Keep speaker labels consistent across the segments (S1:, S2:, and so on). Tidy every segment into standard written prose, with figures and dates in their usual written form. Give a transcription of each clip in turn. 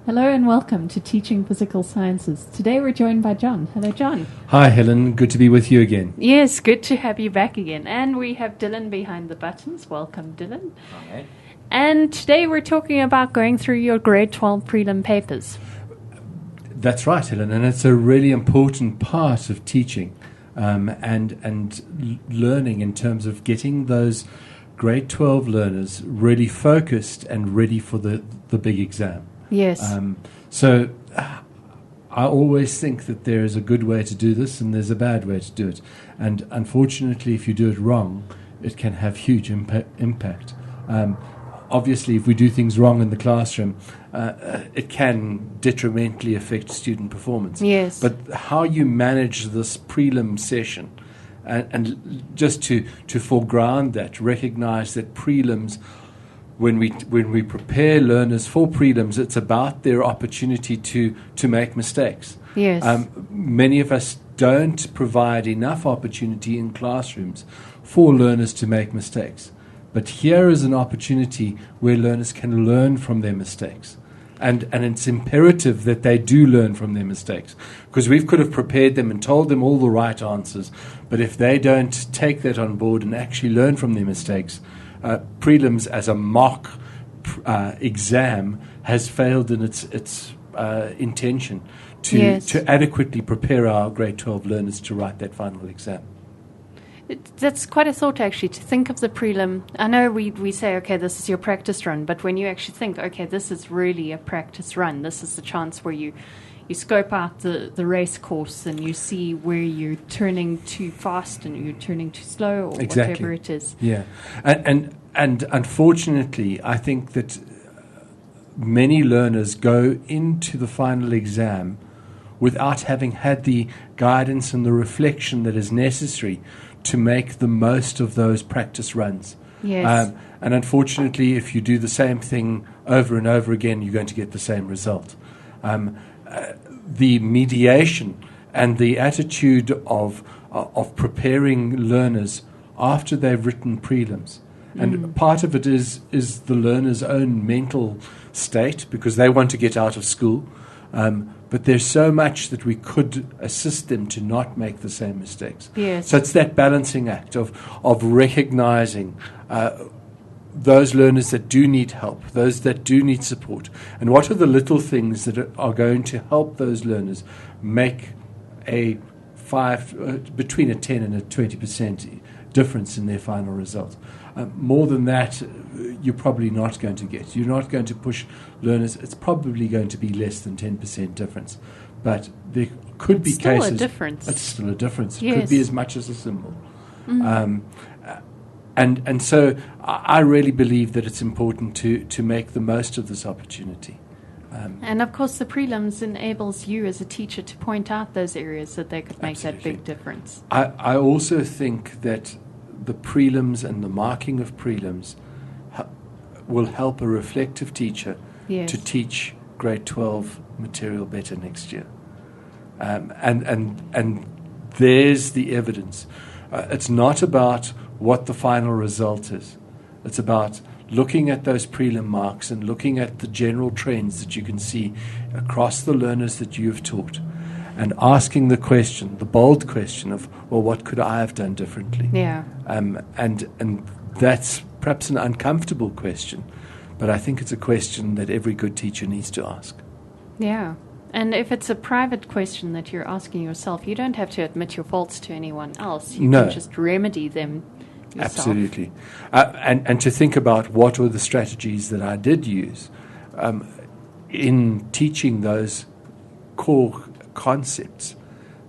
S1: Hello and welcome to Teaching Physical Sciences. Today we're joined by John. Hello, John.
S2: Hi, Helen. Good to be with you again.
S1: Yes, good to have you back again. And we have Dylan behind the buttons. Welcome, Dylan.
S2: Hi.
S1: And today we're talking about going through your grade 12 prelim papers.
S2: That's right, Helen, and it's a really important part of teaching and learning in terms of getting those grade 12 learners really focused and ready for the big exam.
S1: Yes.
S2: So I always think that there is a good way to do this and there's a bad way to do it. And unfortunately, if you do it wrong, it can have huge impact. Obviously, if we do things wrong in the classroom, it can detrimentally affect student performance.
S1: Yes.
S2: But how you manage this prelim session, and just to foreground that, recognize that prelims, when we prepare learners for prelims, it's about their opportunity to make mistakes.
S1: Yes.
S2: Many of us don't provide enough opportunity in classrooms for learners to make mistakes. But here is an opportunity where learners can learn from their mistakes. And it's imperative that they do learn from their mistakes, because we could have prepared them and told them all the right answers. But if they don't take that on board and actually learn from their mistakes, prelims as a mock exam has failed in its intention to adequately prepare our grade 12 learners to write that final exam.
S1: That's quite a thought, actually, to think of the prelim. I know we say, okay, this is your practice run, but when you actually think, okay, this is really a practice run, this is the chance where you scope out the race course and you see where you're turning too fast and you're turning too slow or whatever it is.
S2: Yeah. And unfortunately, I think that many learners go into the final exam without having had the guidance and the reflection that is necessary to make the most of those practice runs.
S1: Yes.
S2: And unfortunately, if you do the same thing over and over again, you're going to get the same result. The mediation and the attitude of preparing learners after they've written prelims. And part of it is the learner's own mental state, because they want to get out of school. But there's so much that we could assist them to not make the same mistakes.
S1: Yes.
S2: So it's that balancing act of recognizing those learners that do need help, those that do need support, and what are the little things that are going to help those learners make a between a 10 and a 20% difference in their final result. More than that, you're probably not going to get. You're not going to push learners. It's probably going to be less than 10% difference. But there could be
S1: still
S2: cases.
S1: A difference.
S2: It's still a difference. It
S1: Yes.
S2: could be as much as a symbol. And so I really believe that it's important to make the most of this opportunity.
S1: And of course, the prelims enables you as a teacher to point out those areas that they could make
S2: Absolutely.
S1: that big difference.
S2: I also think that the prelims and the marking of prelims will help a reflective teacher
S1: Yes.
S2: to teach grade 12 material better next year. And there's the evidence. It's not about what the final result is. It's about looking at those prelim marks and looking at the general trends that you can see across the learners that you've taught, and asking the question, the bold question of, well, what could I have done differently?
S1: Yeah.
S2: And that's perhaps an uncomfortable question, but I think it's a question that every good teacher needs to ask.
S1: Yeah. And if it's a private question that you're asking yourself, you don't have to admit your faults to anyone else. You
S2: No.
S1: can just remedy them yourself.
S2: Absolutely. And to think about what were the strategies that I did use in teaching those core concepts,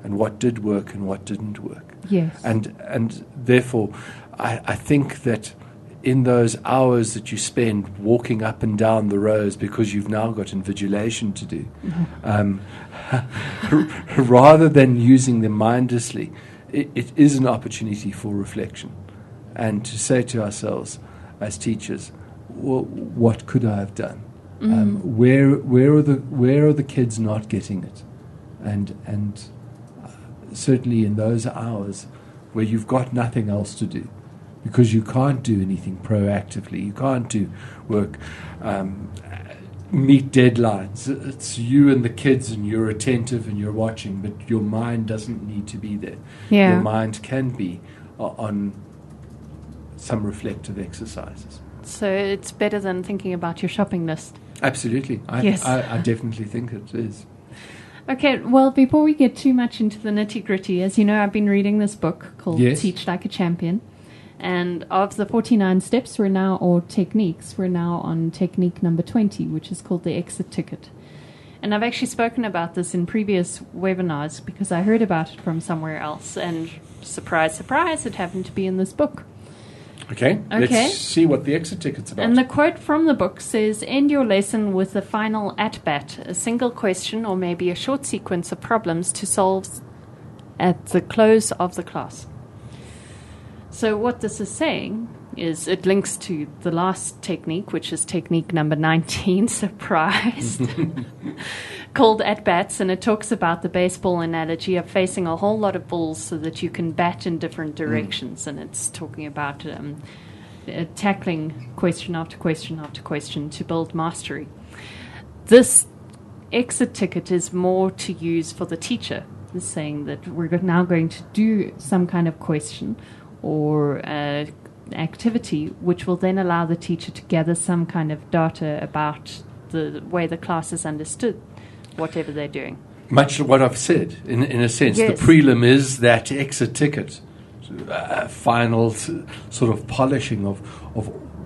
S2: and what did work and what didn't work.
S1: Yes.
S2: And therefore, I think that in those hours that you spend walking up and down the rows because you've now got invigilation to do, rather than using them mindlessly, it is an opportunity for reflection, and to say to ourselves as teachers, well, what could I have done? Where are the kids not getting it? And certainly in those hours where you've got nothing else to do, because you can't do anything proactively, you can't do work, meet deadlines. It's you and the kids, and you're attentive and you're watching, but your mind doesn't need to be there.
S1: Yeah.
S2: Your mind can be on some reflective exercises.
S1: So it's better than thinking about your shopping list.
S2: Absolutely.
S1: Yes.
S2: I definitely think it is.
S1: Okay, well, before we get too much into the nitty-gritty, as you know, I've been reading this book called
S2: Yes.
S1: Teach Like a Champion. And of the 49 steps, or techniques, we're now on technique number 20, which is called the exit ticket. And I've actually spoken about this in previous webinars because I heard about it from somewhere else. And surprise, surprise, it happened to be in this book.
S2: Okay.
S1: Okay.
S2: Let's see what the exit ticket's about.
S1: And the quote from the book says, end your lesson with a final at-bat, a single question or maybe a short sequence of problems to solve at the close of the class. So what this is saying is it links to the last technique, which is technique number 19, surprise, called at-bats, and it talks about the baseball analogy of facing a whole lot of balls so that you can bat in different directions, and it's talking about tackling question after question after question to build mastery. This exit ticket is more to use for the teacher. It's saying that we're now going to do some kind of question or activity which will then allow the teacher to gather some kind of data about the way the class is understood, whatever they're doing.
S2: Much what I've said, in a sense.
S1: Yes.
S2: The prelim is that exit ticket, final sort of polishing of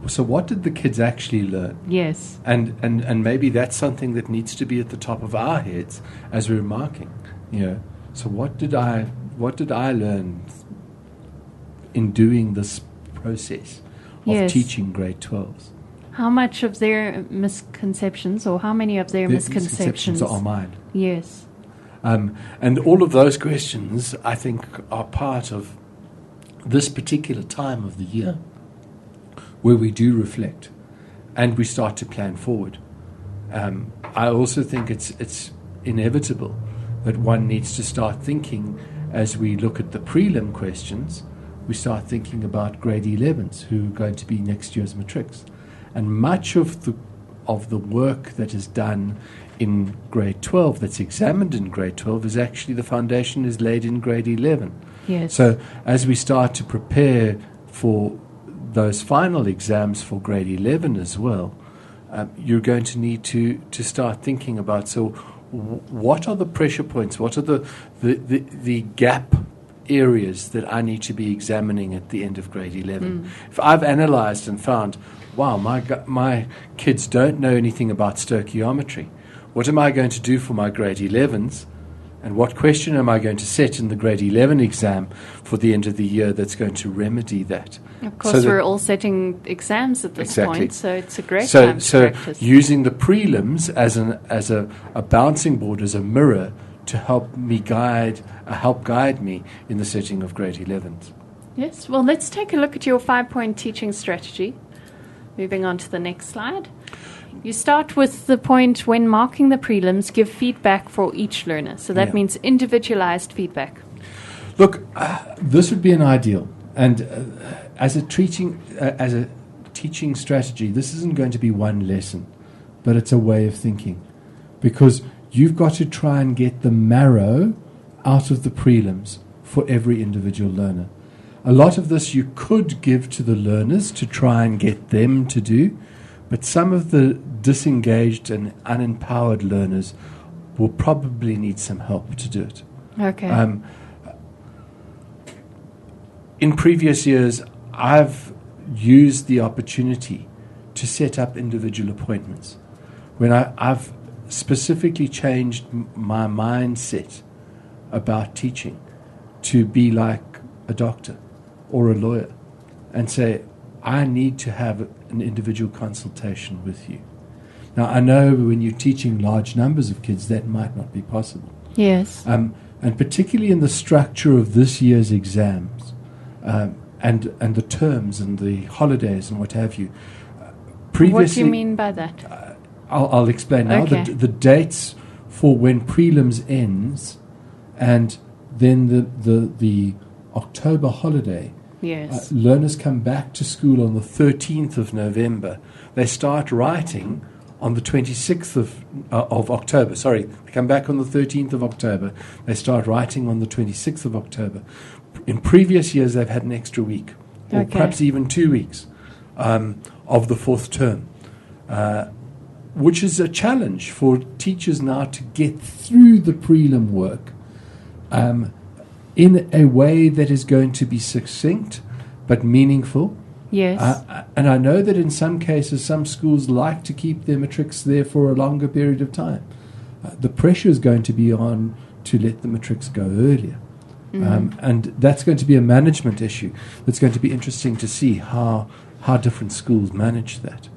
S2: so what did the kids actually learn?
S1: Yes.
S2: And maybe that's something that needs to be at the top of our heads as we're marking. So what did I learn in doing this process of
S1: Yes.
S2: teaching grade 12s?
S1: How much of their misconceptions, or how many of their misconceptions
S2: are mine.
S1: Yes.
S2: And all of those questions, I think, are part of this particular time of the year where we do reflect and we start to plan forward. I also think it's inevitable that one needs to start thinking, as we look at the prelim questions, we start thinking about grade 11s who are going to be next year's matrics. And much of the work that is done in grade 12, that's examined in grade 12, is actually the foundation is laid in grade 11.
S1: Yes.
S2: So as we start to prepare for those final exams for grade 11 as well, you're going to need to start thinking about, so what are the pressure points? What are the gap areas that I need to be examining at the end of grade 11? If I've analyzed and found, wow, my kids don't know anything about stoichiometry, what am I going to do for my grade 11s? And what question am I going to set in the grade 11 exam for the end of the year that's going to remedy that?
S1: Of course, we're all setting exams at this point, so it's a great time to practice.
S2: Using the prelims as a bouncing board, as a mirror, to help guide me in the setting of grade 11s.
S1: Yes, well, let's take a look at your 5-point teaching strategy. Moving on to the next slide. You start with the point, when marking the prelims, give feedback for each learner. So that means individualized feedback.
S2: Look, this would be an ideal. And as a teaching strategy, this isn't going to be one lesson, but it's a way of thinking. Because you've got to try and get the marrow out of the prelims for every individual learner. A lot of this you could give to the learners to try and get them to do, but some of the disengaged and unempowered learners will probably need some help to do it.
S1: Okay.
S2: In previous years, I've used the opportunity to set up individual appointments when I've specifically changed my mindset about teaching to be like a doctor or a lawyer and say, I need to have an individual consultation with you. Now, I know when you're teaching large numbers of kids, that might not be possible.
S1: Yes.
S2: And particularly in the structure of this year's exams, and the terms and the holidays and what have you. Previously,
S1: What do you mean by that?
S2: I'll explain now.
S1: Okay.
S2: The dates for when prelims ends, and then the October holiday.
S1: Yes.
S2: Learners come back to school on the 13th of November. They start writing on the 26th of October. Sorry, they come back on the 13th of October. They start writing on the 26th of October. In previous years, they've had an extra week, or perhaps even 2 weeks of the fourth term, which is a challenge for teachers now to get through the prelim work in a way that is going to be succinct but meaningful.
S1: Yes.
S2: And I know that in some cases, some schools like to keep their matrics there for a longer period of time. The pressure is going to be on to let the matrics go earlier. And that's going to be a management issue. That's going to be interesting to see how different schools manage that.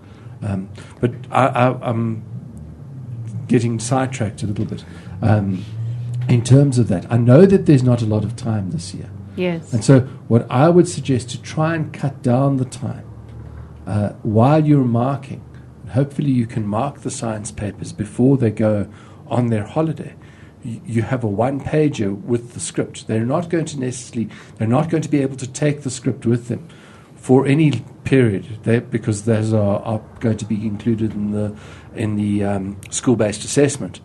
S2: But I'm getting sidetracked a little bit. In terms of that, I know that there's not a lot of time this year.
S1: Yes.
S2: And so what I would suggest to try and cut down the time while you're marking, hopefully you can mark the science papers before they go on their holiday. You have a one-pager with the script. They're not going to be able to take the script with them for any period because those are going to be included in the school-based assessment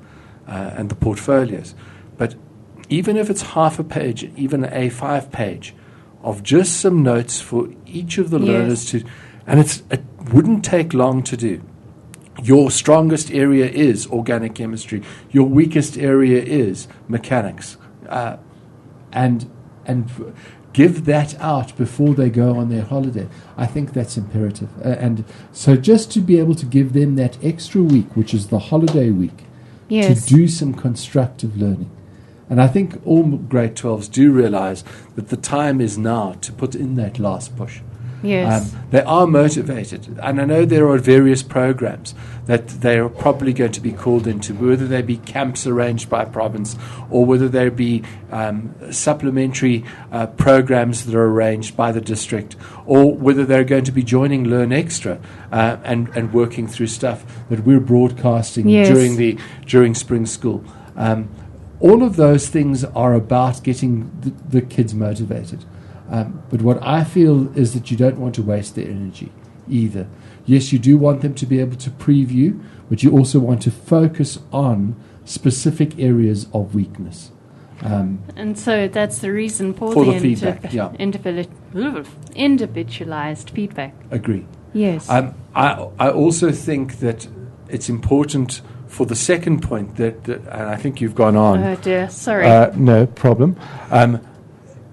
S2: and the portfolios. But even if it's half a page, even an A5 page, of just some notes for each of the learners to, and it wouldn't take long to do. Your strongest area is organic chemistry. Your weakest area is mechanics, and give that out before they go on their holiday. I think that's imperative, and so just to be able to give them that extra week, which is the holiday week, to do some constructive learning. And I think all grade 12s do realize that the time is now to put in that last push.
S1: Yes.
S2: They are motivated. And I know there are various programs that they are probably going to be called into, whether they be camps arranged by province or whether there be supplementary programs that are arranged by the district, or whether they're going to be joining Learn Extra and working through stuff that we're broadcasting during spring school. All of those things are about getting the kids motivated. But what I feel is that you don't want to waste their energy either. Yes, you do want them to be able to preview, but you also want to focus on specific areas of weakness.
S1: And so that's the reason for
S2: the feedback,
S1: individualized feedback.
S2: Agree.
S1: Yes.
S2: I also think that it's important for the second point that and I think you've gone on.
S1: Oh dear, sorry.
S2: No problem.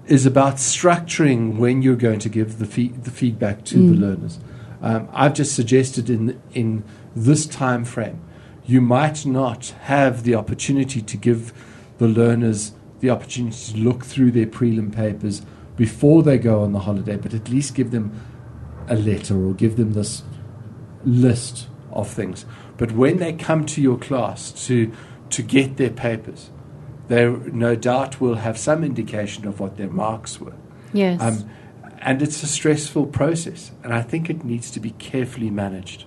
S2: Is about structuring when you're going to give the feedback to the learners. I've just suggested in this time frame, you might not have the opportunity to give the learners the opportunity to look through their prelim papers before they go on the holiday, but at least give them a letter or give them this list of things. But when they come to your class to get their papers, they no doubt will have some indication of what their marks were.
S1: Yes.
S2: And it's a stressful process, and I think it needs to be carefully managed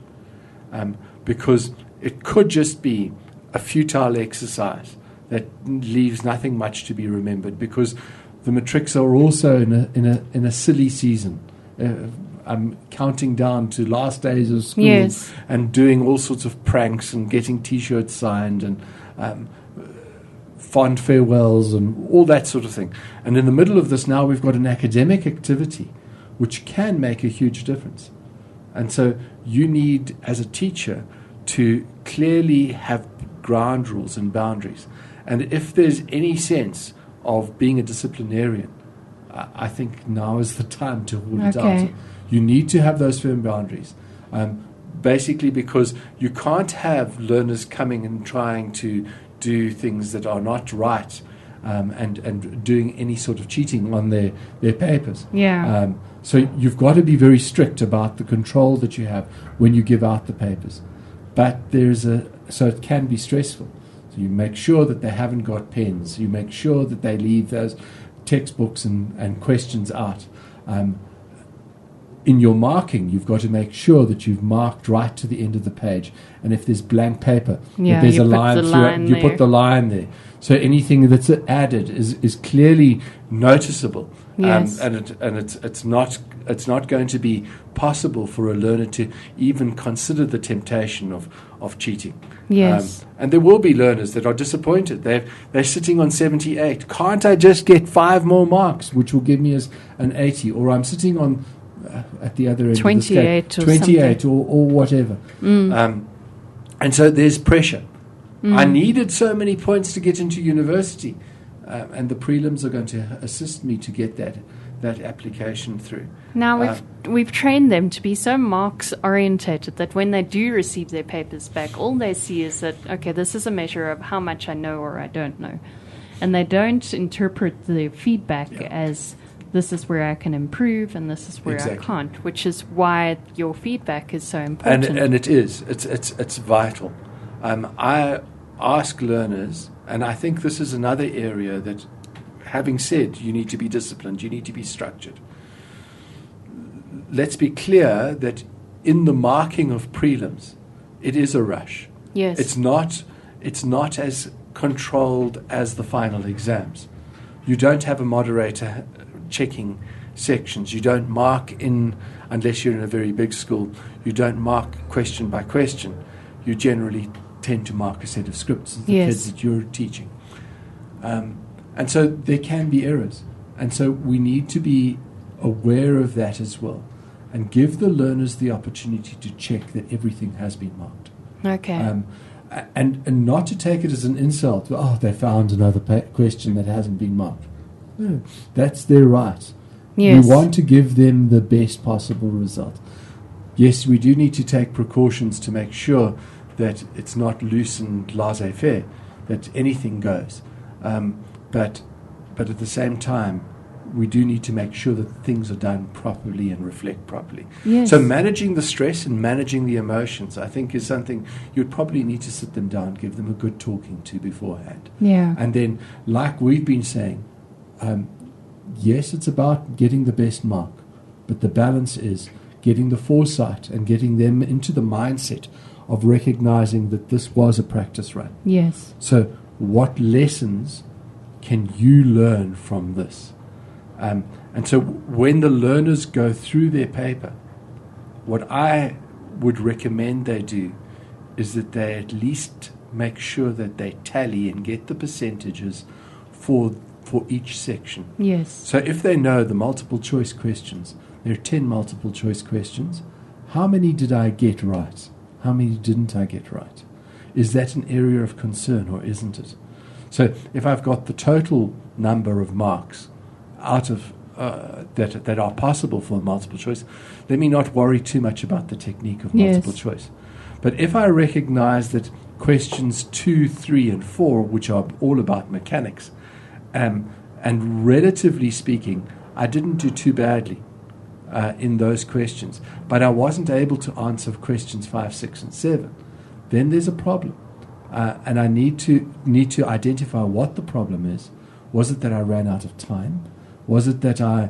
S2: because it could just be a futile exercise that leaves nothing much to be remembered, because the matrics are also in a silly season. I'm counting down to last days of school and doing all sorts of pranks and getting T-shirts signed and fond farewells and all that sort of thing. And in the middle of this now we've got an academic activity which can make a huge difference. And so you need, as a teacher, to clearly have ground rules and boundaries. And if there's any sense of being a disciplinarian, I think now is the time to hold it out. You need to have those firm boundaries, basically because you can't have learners coming and trying to do things that are not right and doing any sort of cheating on their papers.
S1: Yeah.
S2: So you've got to be very strict about the control that you have when you give out the papers. But so it can be stressful. So you make sure that they haven't got pens. You make sure that they leave those textbooks and questions out. In your marking, you've got to make sure that you've marked right to the end of the page. And if there's blank paper, if there's a line through it, you put the line there. So anything that's added is clearly noticeable
S1: Yes.
S2: It's not going to be possible for a learner to even consider the temptation of cheating.
S1: Yes.
S2: And there will be learners that are disappointed. They're sitting on 78. Can't I just get 5 more marks, which will give me as an 80? Or I'm sitting on at the other end
S1: 28
S2: of the scale, 28 or whatever. And so there's pressure. I needed so many points to get into university, and the prelims are going to assist me to get that application through.
S1: Now we've trained them to be so marks orientated that when they do receive their papers back, all they see is that, okay, this is a measure of how much I know or I don't know, and they don't interpret the feedback as this is where I can improve and this is where I can't, which is why your feedback is so important.
S2: And it is. It's vital. I ask learners, and I think this is another area that, having said you need to be disciplined, you need to be structured, let's be clear that in the marking of prelims, it is a rush.
S1: Yes.
S2: It's not as controlled as the final exams. You don't have a moderator checking sections. You don't mark in, unless you're in a very big school, you don't mark question by question. You generally tend to mark a set of scripts of the kids that you're teaching. And so there can be errors. And so we need to be aware of that as well and give the learners the opportunity to check that everything has been marked.
S1: Okay.
S2: And not to take it as an insult. Oh, they found another question that hasn't been marked. No, that's their right.
S1: Yes.
S2: We want to give them the best possible result. Yes, we do need to take precautions to make sure that it's not loose and laissez-faire, that anything goes. But at the same time, we do need to make sure that things are done properly and reflect properly.
S1: Yes.
S2: So managing the stress and managing the emotions, I think, is something you'd probably need to sit them down, give them a good talking to beforehand.
S1: Yeah.
S2: And then, like we've been saying, yes, it's about getting the best mark, but the balance is getting the foresight and getting them into the mindset of recognizing that this was a practice run.
S1: Yes.
S2: So what lessons can you learn from this? And so when the learners go through their paper, what I would recommend they do is that they at least make sure that they tally and get the percentages for each section.
S1: Yes.
S2: So if they know the multiple choice questions, there are 10 multiple choice questions, how many did I get right? How many didn't I get right? Is that an area of concern or isn't it? So if I've got the total number of marks out of that are possible for multiple choice, let me not worry too much about the technique of multiple choice. But if I recognize that questions 2, 3, and 4, which are all about mechanics, and relatively speaking, I didn't do too badly in those questions, but I wasn't able to answer questions 5, 6, and 7, then there's a problem. And I need to identify what the problem is. Was it that I ran out of time? Was it that I,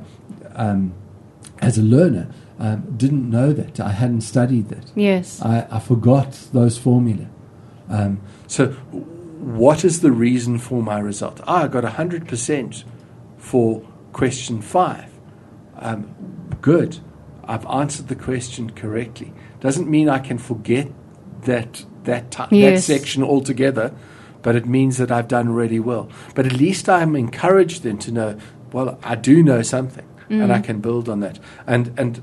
S2: as a learner, didn't know that? I hadn't studied that.
S1: Yes.
S2: I forgot those formula. So what is the reason for my result? I got 100% for question 5. Good. I've answered the question correctly. Doesn't mean I can forget that section altogether, but it means that I've done really well. But at least I'm encouraged then to know, well, I do know something, and I can build on that. And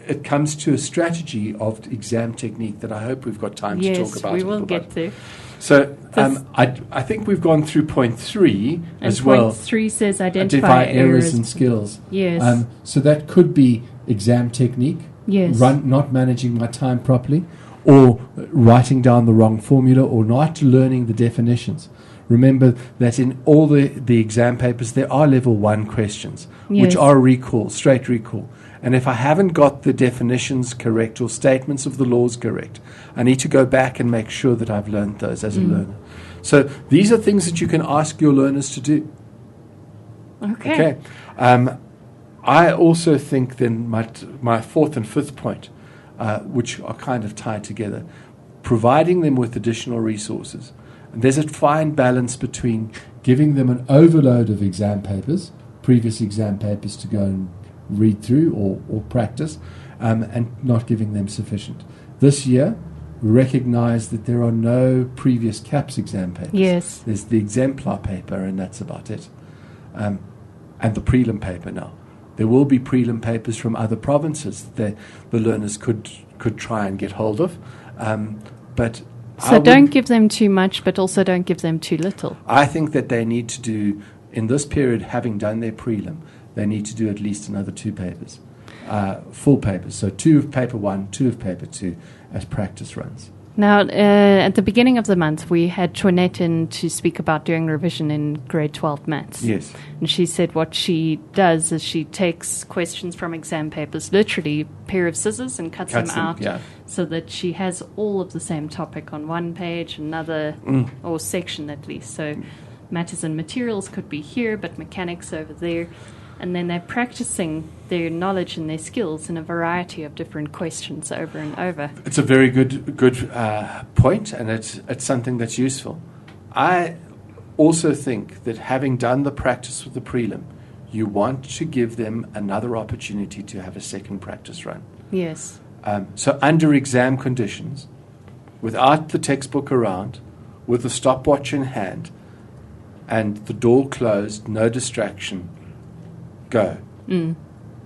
S2: it comes to a strategy of exam technique that I hope we've got time to talk about.
S1: Yes, we will get to.
S2: So I think we've gone through point 3 as
S1: well.
S2: Point
S1: 3 says identify
S2: errors and skills.
S1: Yes.
S2: So that could be exam technique, not managing my time properly, or writing down the wrong formula, or not learning the definitions. Remember that in all the exam papers, there are level 1 questions, which are straight recall. And if I haven't got the definitions correct or statements of the laws correct, I need to go back and make sure that I've learned those as a learner. So these are things that you can ask your learners to do. Okay. I also think then my 4th and 5th point, which are kind of tied together, providing them with additional resources. And there's a fine balance between giving them an overload of exam papers, previous exam papers to go and read through or practice, and not giving them sufficient. This year, recognise that there are no previous CAPS exam papers.
S1: Yes.
S2: There's the exemplar paper, and that's about it. And the prelim paper now. There will be prelim papers from other provinces that the learners could try and get hold of. But
S1: so don't give them too much, but also don't give them too little.
S2: I think that they need to do, in this period, having done their prelim, they need to do at least another 2 papers, full papers. So 2 of paper 1, 2 of paper 2 as practice runs.
S1: Now, at the beginning of the month, we had Toinette in to speak about doing revision in grade 12 maths.
S2: Yes.
S1: And she said what she does is she takes questions from exam papers, literally a pair of scissors, and cuts them out,
S2: yeah.
S1: so that she has all of the same topic on one page, another, or section at least. So matters and materials could be here, but mechanics over there. And then they're practicing their knowledge and their skills in a variety of different questions over and over.
S2: It's a very good point, and it's something that's useful. I also think that having done the practice with the prelim, you want to give them another opportunity to have a second practice run.
S1: Yes.
S2: So under exam conditions, without the textbook around, with the stopwatch in hand, and the door closed, no distraction, go.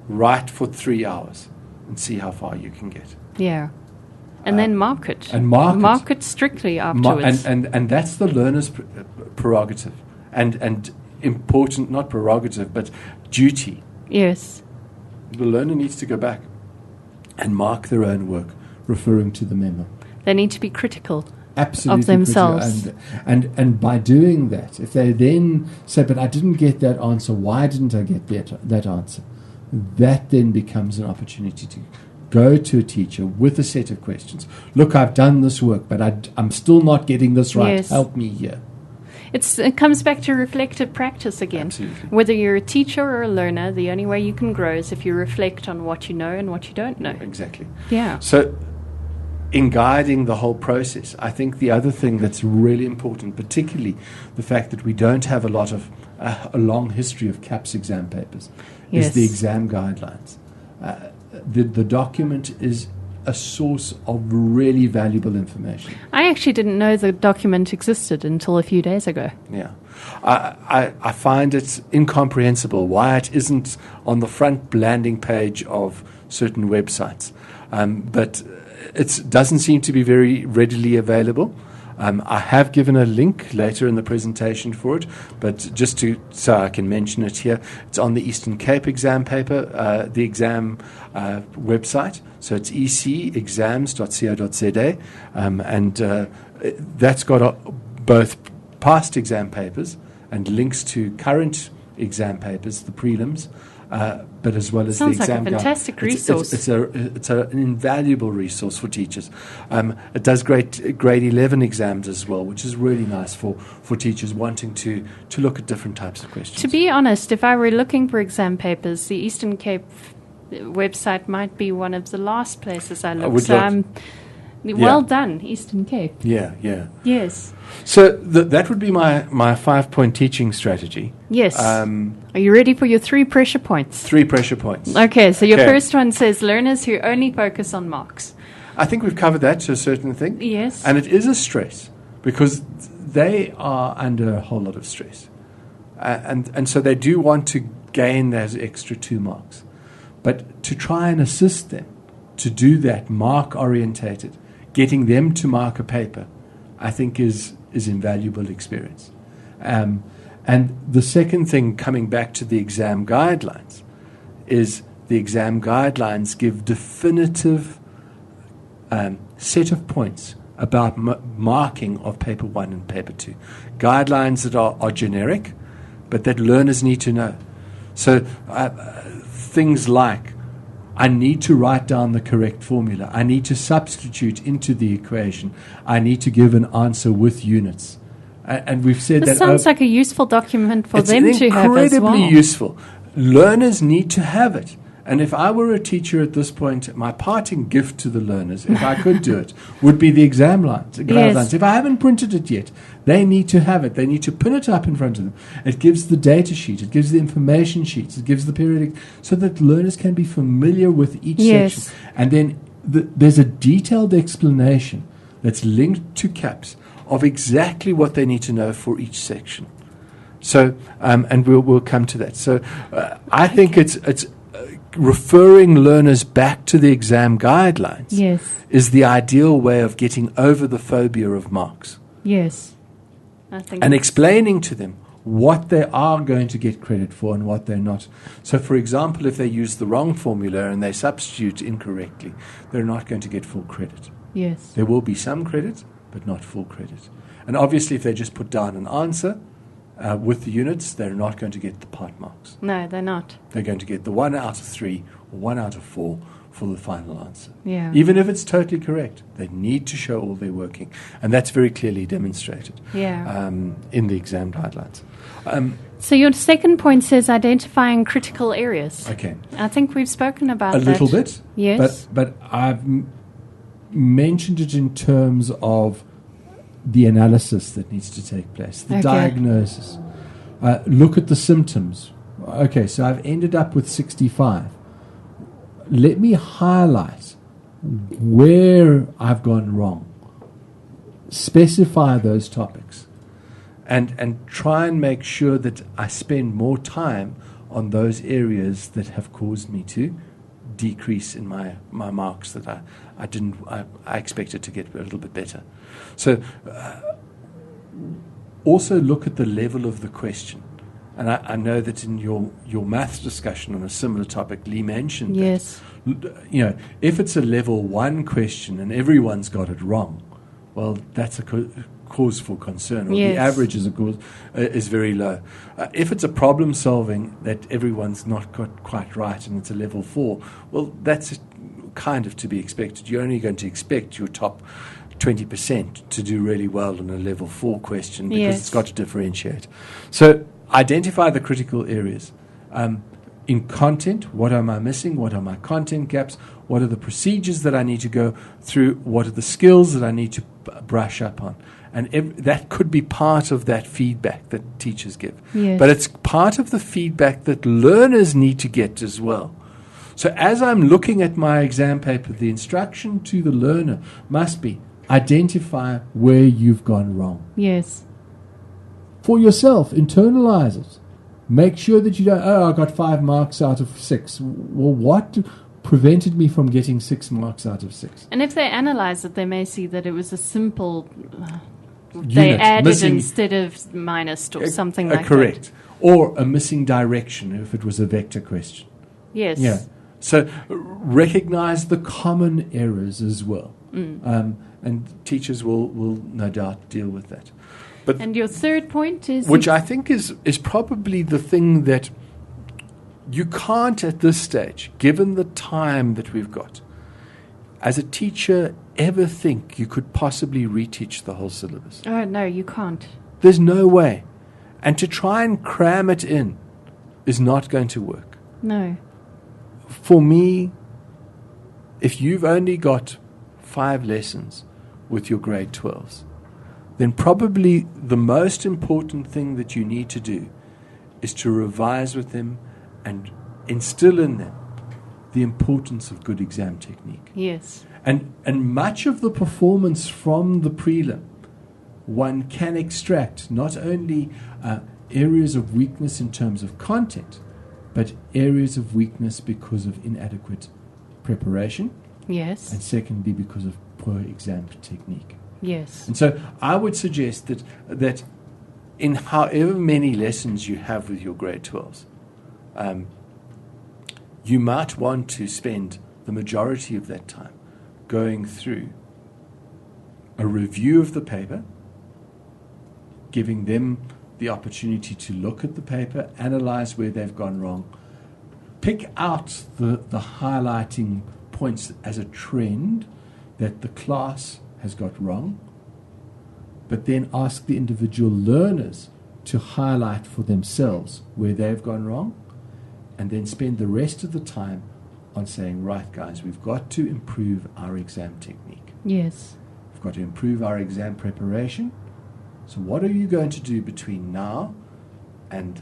S2: Write for 3 hours and see how far you can get.
S1: Yeah. And then mark it.
S2: And mark
S1: it strictly afterwards.
S2: And that's the learner's prerogative. And important, not prerogative, but duty.
S1: Yes.
S2: The learner needs to go back and mark their own work, referring to the memo.
S1: They need to be critical.
S2: Absolutely
S1: of themselves.
S2: And by doing that, if they then say, but I didn't get that answer, why didn't I get that answer? That then becomes an opportunity to go to a teacher with a set of questions. Look, I've done this work, but I'm still not getting this right.
S1: Yes.
S2: Help me here.
S1: It comes back to reflective practice again.
S2: Absolutely.
S1: Whether you're a teacher or a learner, the only way you can grow is if you reflect on what you know and what you don't know.
S2: Exactly.
S1: Yeah.
S2: So in guiding the whole process, I think the other thing that's really important, particularly the fact that we don't have a long history of CAPS exam papers,
S1: Yes.
S2: is the exam guidelines. The document is a source of really valuable information.
S1: I actually didn't know the document existed until a few days ago.
S2: Yeah. I find it incomprehensible why it isn't on the front landing page of certain websites. But it doesn't seem to be very readily available. I have given a link later in the presentation for it, but so I can mention it here, it's on the Eastern Cape exam paper, the exam website. So it's ecexams.co.za, and that's got both past exam papers and links to current exam papers, the prelims, but as well as
S1: Sounds
S2: the exam
S1: like a
S2: guide.
S1: fantastic resource.
S2: It's an invaluable resource for teachers. It does grade 11 exams as well, which is really nice for teachers wanting to look at different types of questions.
S1: To be honest, if I were looking for exam papers, the Eastern Cape website might be one of the last places I look. Well done, Eastern Cape.
S2: Yeah.
S1: Yes.
S2: So that would be my 5-point teaching strategy.
S1: Yes. Are you ready for your 3 pressure points?
S2: 3 pressure points.
S1: Okay, so your first one says learners who only focus on marks.
S2: I think we've covered that to a certain thing.
S1: Yes.
S2: And it is a stress because they are under a whole lot of stress. And so they do want to gain those extra 2 marks. But to try and assist them to do that mark-orientated, getting them to mark a paper, I think is invaluable experience. And the second thing, coming back to the exam guidelines, is the exam guidelines give definitive set of points about marking of paper 1 and paper 2. Guidelines that are generic, but that learners need to know. So things like, I need to write down the correct formula. I need to substitute into the equation. I need to give an answer with units. And we've said
S1: this
S2: that...
S1: sounds like a useful document for
S2: it's
S1: them to have as well.
S2: incredibly useful. Learners need to have it. And if I were a teacher at this point, my parting gift to the learners, if I could do it, would be the exam guidelines. If I haven't printed it yet, they need to have it. They need to pin it up in front of them. It gives the data sheet. It gives the information sheets. It gives the periodic, so that learners can be familiar with each section. And then there's a detailed explanation that's linked to CAPS of exactly what they need to know for each section. So, and we'll come to that. So, I think it's referring learners back to the exam guidelines is the ideal way of getting over the phobia of marks.
S1: Yes. I think
S2: and explaining to them what they are going to get credit for and what they're not. So, for example, if they use the wrong formula and they substitute incorrectly, they're not going to get full credit.
S1: Yes.
S2: There will be some credit, but not full credit. And obviously, if they just put down an answer with the units, they're not going to get the part marks.
S1: No, they're not.
S2: They're going to get the 1 out of 3 or 1 out of 4 for the final answer.
S1: Yeah.
S2: Even if it's totally correct, they need to show all their working. And that's very clearly demonstrated in the exam guidelines.
S1: So your second point says identifying critical areas.
S2: Okay.
S1: I think we've spoken about that.
S2: A little bit.
S1: Yes.
S2: But I've mentioned it in terms of the analysis that needs to take place, the diagnosis. Look at the symptoms. Okay, so I've ended up with 65. Let me highlight where I've gone wrong. Specify those topics. And try and make sure that I spend more time on those areas that have caused me to decrease in my marks that I expected to get a little bit better. So also look at the level of the question. And I know that in your maths discussion on a similar topic, Lee mentioned that, if it's a level 1 question and everyone's got it wrong, well, that's a cause for concern, or the average is very low. If it's a problem solving that everyone's not got quite right and it's a level 4, well, that's kind of to be expected. You're only going to expect your top 20% to do really well in a level 4 question because it's got to differentiate. So identify the critical areas. In content, what am I missing? What are my content gaps? What are the procedures that I need to go through? What are the skills that I need to brush up on? And that could be part of that feedback that teachers give.
S1: Yes.
S2: But it's part of the feedback that learners need to get as well. So as I'm looking at my exam paper, the instruction to the learner must be identify where you've gone wrong.
S1: Yes.
S2: For yourself, internalize it. Make sure that you don't, I got 5 marks out of 6. Well, what prevented me from getting 6 marks out of 6?
S1: And if they analyze it, they may see that it was a simple...
S2: Unit,
S1: they added
S2: missing,
S1: instead of minused or something like
S2: correct.
S1: that.
S2: Or a missing direction if it was a vector question.
S1: Yes.
S2: Yeah. So recognize the common errors as well. And teachers will no doubt deal with that.
S1: And your third point is...
S2: Which I think is probably the thing that you can't at this stage, given the time that we've got, as a teacher, ever think you could possibly reteach the whole syllabus.
S1: Oh, no, you can't.
S2: There's no way. And to try and cram it in is not going to work.
S1: No.
S2: For me, if you've only got 5 lessons with your grade 12s, then probably the most important thing that you need to do is to revise with them and instill in them the importance of good exam technique.
S1: Yes.
S2: And much of the performance from the prelim, one can extract not only areas of weakness in terms of content, but areas of weakness because of inadequate preparation.
S1: Yes.
S2: And secondly, because of poor exam technique.
S1: Yes.
S2: And so I would suggest that in however many lessons you have with your grade 12s, you might want to spend the majority of that time going through a review of the paper, giving them the opportunity to look at the paper, analyze where they've gone wrong, pick out the highlighting points as a trend that the class has got wrong, but then ask the individual learners to highlight for themselves where they've gone wrong, and then spend the rest of the time on saying, right, guys, we've got to improve our exam technique.
S1: Yes.
S2: We've got to improve our exam preparation. So what are you going to do between now and,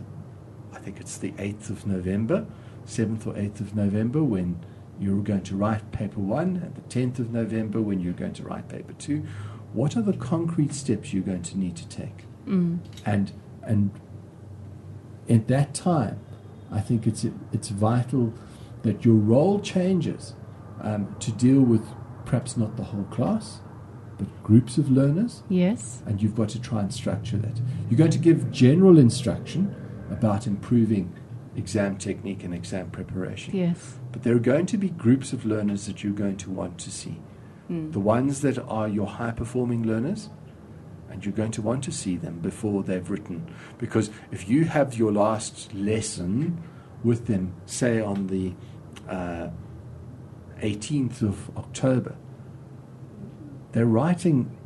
S2: I think it's the 8th of November, 7th or 8th of November, when you're going to write paper 1, and the 10th of November when you're going to write paper 2. What are the concrete steps you're going to need to take? And at that time, I think it's vital that your role changes to deal with perhaps not the whole class, but groups of learners.
S1: Yes.
S2: And you've got to try and structure that. You're going to give general instruction about improving exam technique and exam preparation.
S1: Yes.
S2: But there are going to be groups of learners that you're going to want to see. The ones that are your high-performing learners, and you're going to want to see them before they've written. Because if you have your last lesson with them, say on the 18th of October, they're writing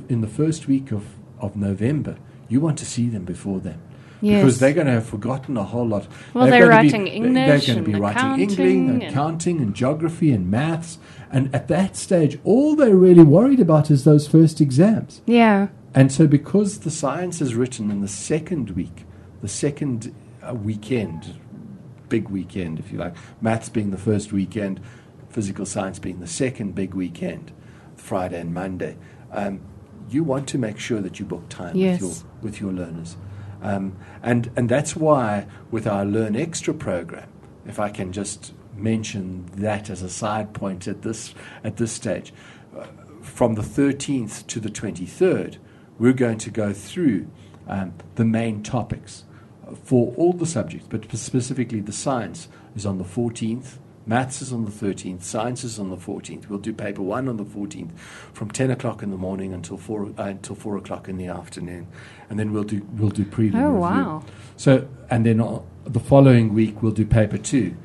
S2: in the first week of November. You want to see them before then.
S1: Yes.
S2: Because they're going to have forgotten a whole lot.
S1: Well, they're writing English,
S2: they're going to be writing
S1: accounting,
S2: accounting and geography and maths. And at that stage, all they're really worried about is those first exams.
S1: Yeah.
S2: And so because the science is written in the second week, the second weekend, big weekend, if you like, maths being the first weekend, physical science being the second big weekend, Friday and Monday, you want to make sure that you book time with your learners. And that's why with our Learn Extra program, if I can just mention that as a side point at this stage, from the 13th to the 23rd, we're going to go through the main topics for all the subjects, but specifically the science is on the 14th, maths is on the 13th, science is on the 14th. We'll do paper 1 on the 14th from 10 o'clock in the morning until 4 o'clock in the afternoon. And then we'll do prelim review.
S1: Wow.
S2: So, and then the following week we'll do paper 2.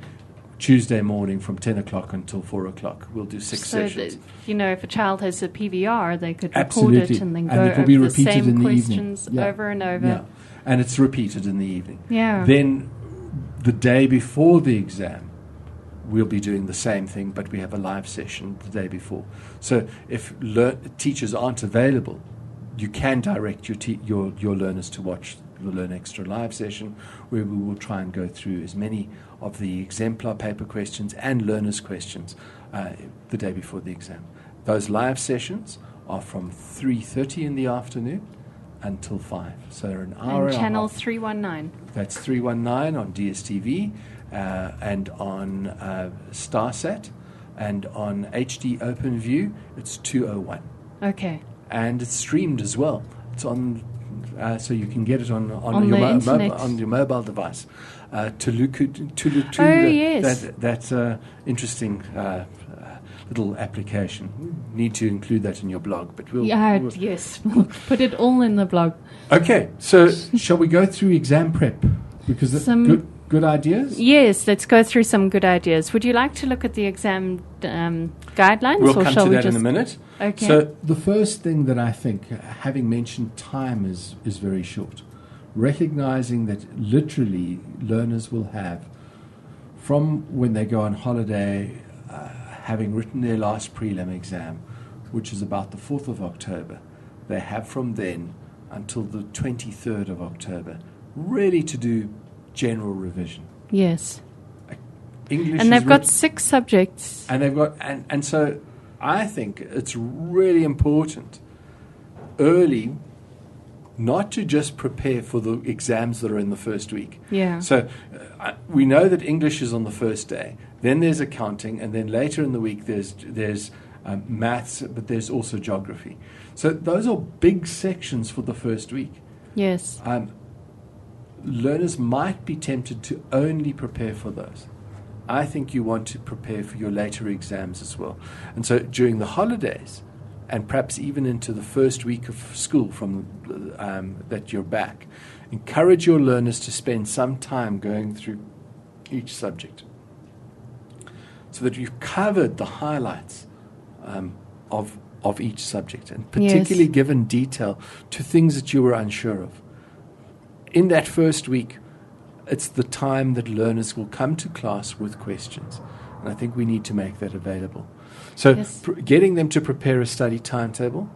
S2: Tuesday morning from 10 o'clock until 4 o'clock. We'll do 6 sessions.
S1: If a child has a PVR, they could
S2: Absolutely.
S1: record it and then
S2: And
S1: go
S2: it will
S1: over
S2: be
S1: the
S2: repeated
S1: same
S2: in the
S1: questions
S2: evening. Yeah.
S1: over and over.
S2: Yeah. And it's repeated in the evening.
S1: Yeah.
S2: Then the day before the exam, we'll be doing the same thing, but we have a live session the day before. So if teachers aren't available, you can direct your learners to watch the Learn Extra live session, where we will try and go through as many of the exemplar paper questions and learners' questions the day before the exam. Those live sessions are from 3:30 in the afternoon until 5. So they're an hour
S1: And channel
S2: and a half.
S1: 319.
S2: That's 319 on DSTV and on Starsat, and on HD OpenView it's 201.
S1: Okay.
S2: And it's streamed as well. It's on, so you can get it on
S1: the internet.
S2: on your mobile device.
S1: Yes.
S2: That's interesting little application. Need to include that in your blog, but we'll
S1: Yes, we'll put it all in the blog.
S2: Okay, so shall we go through exam prep? Because good ideas?
S1: Yes, let's go through some good ideas. Would you like to look at the exam guidelines?
S2: We'll
S1: or
S2: come
S1: shall
S2: to
S1: we
S2: that
S1: just
S2: in a minute.
S1: Okay.
S2: So the first thing that I think, having mentioned time is very short, recognizing that literally learners will have, from when they go on holiday, having written their last prelim exam, which is about the 4th of October, they have from then until the 23rd of October really to do general revision.
S1: Yes.
S2: English,
S1: and they've got 6 subjects.
S2: And they've got and so I think it's really important early not to just prepare for the exams that are in the first week.
S1: Yeah.
S2: So we know that English is on the first day. Then there's accounting, and then later in the week there's maths, but there's also geography. So those are big sections for the first week.
S1: Yes.
S2: Learners might be tempted to only prepare for those. I think you want to prepare for your later exams as well. And so during the holidays, and perhaps even into the first week of school from that you're back, encourage your learners to spend some time going through each subject so that you've covered the highlights of each subject, and particularly given detail to things that you were unsure of. In that first week, it's the time that learners will come to class with questions. And I think we need to make that available. So getting them to prepare a study timetable,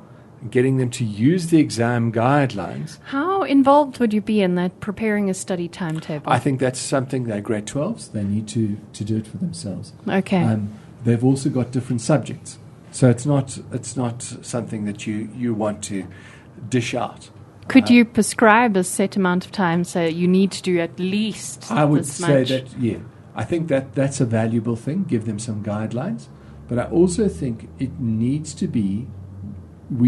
S2: getting them to use the exam guidelines.
S1: How involved would you be in that, preparing a study timetable?
S2: I think that's something they're grade 12s. They need to do it for themselves.
S1: Okay.
S2: They've also got different subjects. So it's not something that you want to dish out.
S1: Could you prescribe a set amount of time, so you need to do at least
S2: I would
S1: this
S2: say
S1: much?
S2: that, yeah. I think that's a valuable thing, give them some guidelines. But I also think we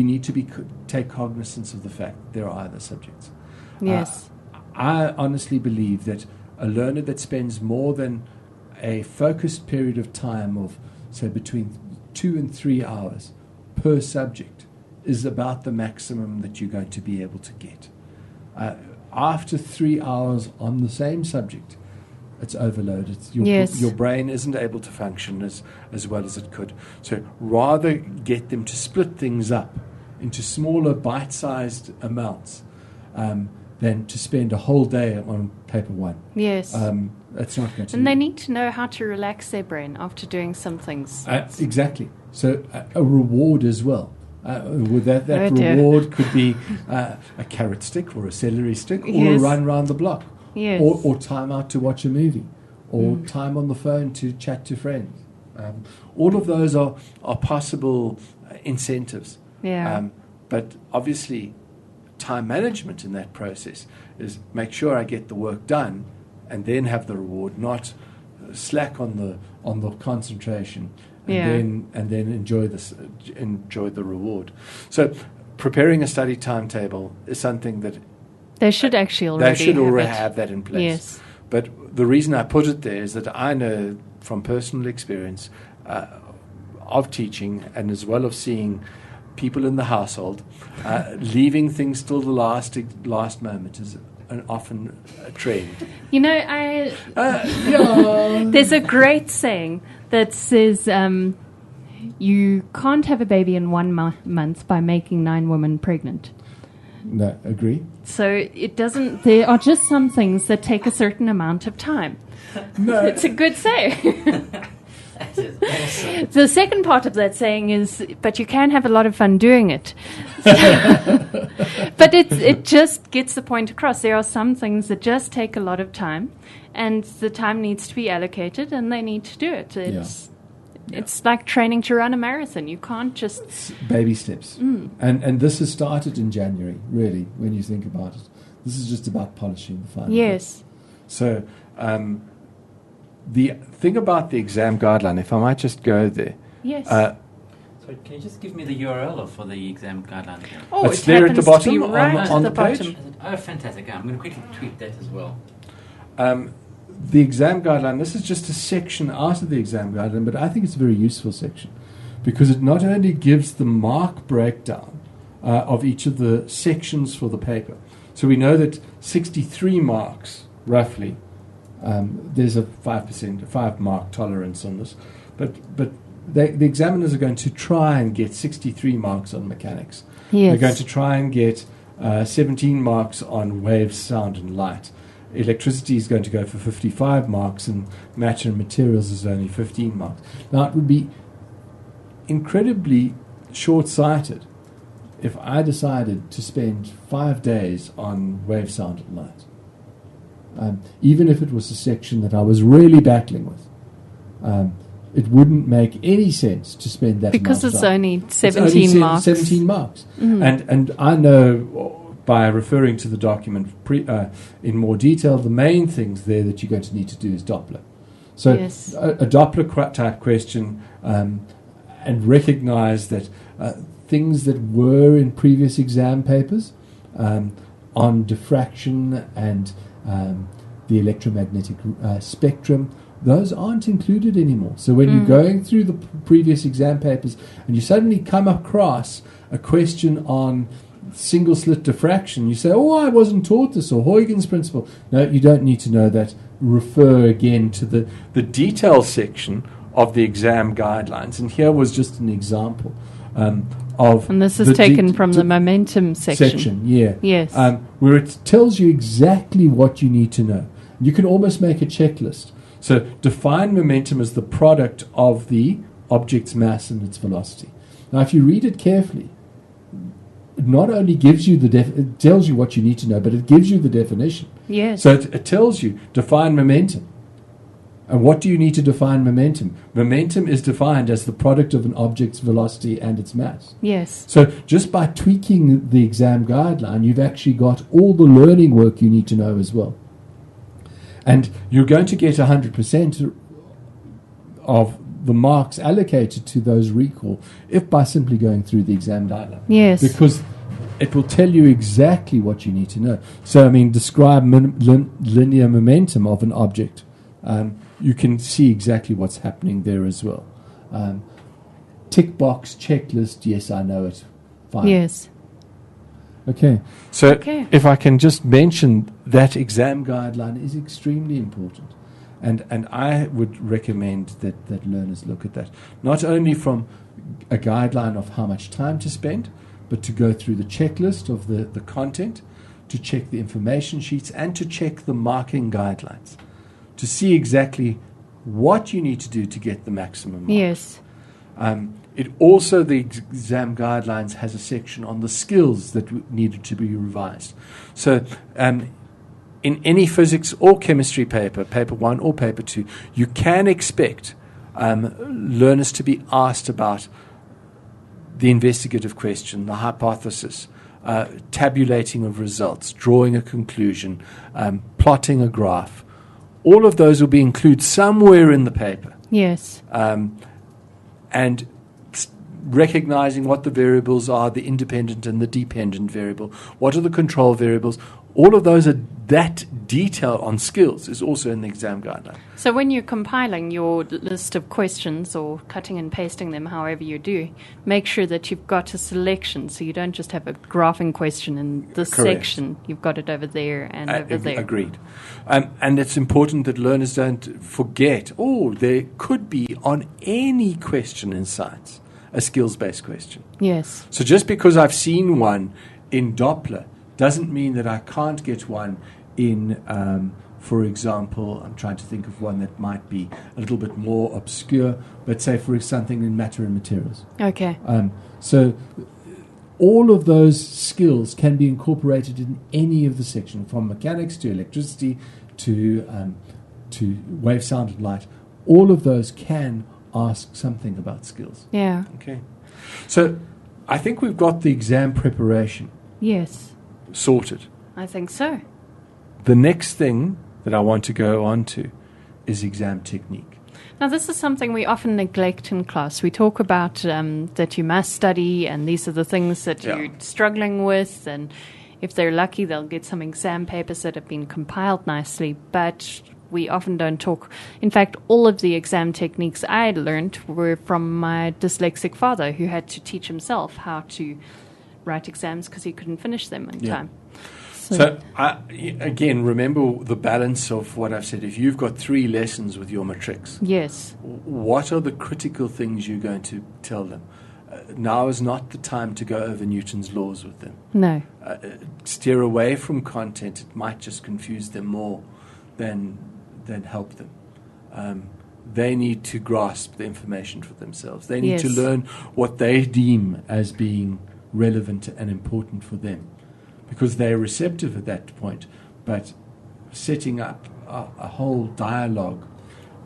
S2: need to take cognizance of the fact that there are other subjects.
S1: Yes.
S2: I honestly believe that a learner that spends more than a focused period of time of, say, between 2 and 3 hours per subject is about the maximum that you're going to be able to get. After 3 hours on the same subject, it's overloaded. Your brain isn't able to function as well as it could. So rather get them to split things up into smaller bite-sized amounts than to spend a whole day on paper one.
S1: Yes.
S2: It's not going to.
S1: And they need to know how to relax their brain after doing some things.
S2: Exactly. So a reward as well. That reward could be a carrot stick or a celery stick or a run round the block.
S1: Yes.
S2: Or time out to watch a movie, or time on the phone to chat to friends. All of those are possible incentives.
S1: Yeah.
S2: But obviously, time management in that process is make sure I get the work done, and then have the reward, not slack on the concentration, and then enjoy the reward. So, preparing a study timetable is something that
S1: they should actually already
S2: have that in place.
S1: Yes.
S2: But the reason I put it there is that I know from personal experience of teaching, and as well of seeing people in the household, leaving things till the last moment is often a trend.
S1: You know, there's a great saying that says you can't have a baby in 1 month by making 9 women pregnant.
S2: No, agree.
S1: So it doesn't. There are just some things that take a certain amount of time.
S2: No,
S1: it's a good saying.
S3: That is awesome.
S1: The second part of that saying is, but you can have a lot of fun doing it. But it just gets the point across. There are some things that just take a lot of time, and the time needs to be allocated, and they need to do it. It's like training to run a marathon. You can't just...
S2: It's baby steps. And this has started in January, really, when you think about it. This is just about polishing the final.
S1: Yes.
S2: Bit. So the thing about the exam guideline, if I might just go there.
S1: Yes.
S3: So can you just give me the URL for the exam guideline again?
S1: Oh,
S2: it's there at the bottom
S1: on
S2: the
S1: bottom.
S2: page.
S3: Oh, fantastic. I'm going to quickly tweet that as well.
S2: The exam guideline, this is just a section out of the exam guideline, but I think it's a very useful section because it not only gives the mark breakdown of each of the sections for the paper. So we know that 63 marks, roughly, there's a 5 mark tolerance on this, but the examiners are going to try and get 63 marks on mechanics.
S1: Yes.
S2: They're going to try and get 17 marks on waves, sound, and light. Electricity is going to go for 55 marks, and matter and materials is only 15 marks. Now, it would be incredibly short-sighted if I decided to spend 5 days on wave, sound, and light. Even if it was a section that I was really battling with, it wouldn't make any sense to spend that
S1: because
S2: amount of
S1: it's
S2: time.
S1: only 17 marks.
S2: 17 marks.
S1: Mm-hmm.
S2: And I know by referring to the document in more detail, the main things there that you're going to need to do is Doppler. So
S1: Yes.
S2: a Doppler type question, and recognize that things that were in previous exam papers on diffraction and the electromagnetic spectrum, those aren't included anymore. So when you're going through the previous exam papers and you suddenly come across a question on single slit diffraction, you say, oh, I wasn't taught this, or Huygens principle. No, you don't need to know that. Refer again to the detail section of the exam guidelines. And here was just an example of...
S1: And this is taken from the momentum section.
S2: Yes. Where it tells you exactly what you need to know. You can almost make a checklist. So define momentum as the product of the object's mass and its velocity. Now, if you read it carefully, it not only gives you it tells you what you need to know, but it gives you the definition.
S1: Yes.
S2: So it tells you, define momentum. And what do you need to define momentum? Momentum is defined as the product of an object's velocity and its mass.
S1: Yes.
S2: So just by tweaking the exam guideline, you've actually got all the learning work you need to know as well. And you're going to get 100% of the marks allocated to those recall if by simply going through the exam guideline.
S1: Yes.
S2: Because it will tell you exactly what you need to know. So, I mean, describe linear momentum of an object. You can see exactly what's happening there as well. Tick box, checklist, yes, I know it. Fine.
S1: Yes.
S2: Okay. So if I can just mention that exam guideline is extremely important. And I would recommend that learners look at that. Not only from a guideline of how much time to spend, but to go through the checklist of the content, to check the information sheets, and to check the marking guidelines, to see exactly what you need to do to get the maximum marks.
S1: Yes.
S2: It also, the exam guidelines has a section on the skills that needed to be revised. So in any physics or chemistry paper, paper 1 or paper 2, you can expect learners to be asked about the investigative question, the hypothesis, tabulating of results, drawing a conclusion, plotting a graph. All of those will be included somewhere in the paper.
S1: Yes.
S2: And recognizing what the variables are, the independent and the dependent variable, what are the control variables, all of those are that detail on skills is also in the exam guideline.
S1: So when you're compiling your list of questions or cutting and pasting them, however you do, make sure that you've got a selection so you don't just have a graphing question in this
S2: Correct.
S1: section. You've got it over there and over there.
S2: Agreed. And it's important that learners don't forget, there could be on any question in science a skills-based question.
S1: Yes.
S2: So just because I've seen one in Doppler doesn't mean that I can't get one in, for example, I'm trying to think of one that might be a little bit more obscure, but say for something in matter and materials.
S1: Okay.
S2: So all of those skills can be incorporated in any of the sections, from mechanics to electricity to wave, sound, and light. All of those can ask something about skills.
S1: Yeah.
S2: Okay. So I think we've got the exam preparation
S1: Yes.
S2: sorted.
S1: I think so.
S2: The next thing that I want to go on to is exam technique.
S1: Now, this is something we often neglect in class. We talk about that you must study, and these are the things that you're struggling with, and if they're lucky, they'll get some exam papers that have been compiled nicely, but we often don't talk. In fact, all of the exam techniques I learned were from my dyslexic father, who had to teach himself how to write exams because he couldn't finish them in time.
S2: So again, remember the balance of what I've said. If you've got 3 lessons with your matrics,
S1: yes,
S2: what are the critical things you're going to tell them? Now is not the time to go over Newton's laws with them.
S1: No.
S2: Steer away from content. It might just confuse them more than help them. They need to grasp the information for themselves. They need to learn what they deem as being relevant and important for them, because they're receptive at that point. But setting up a whole dialogue,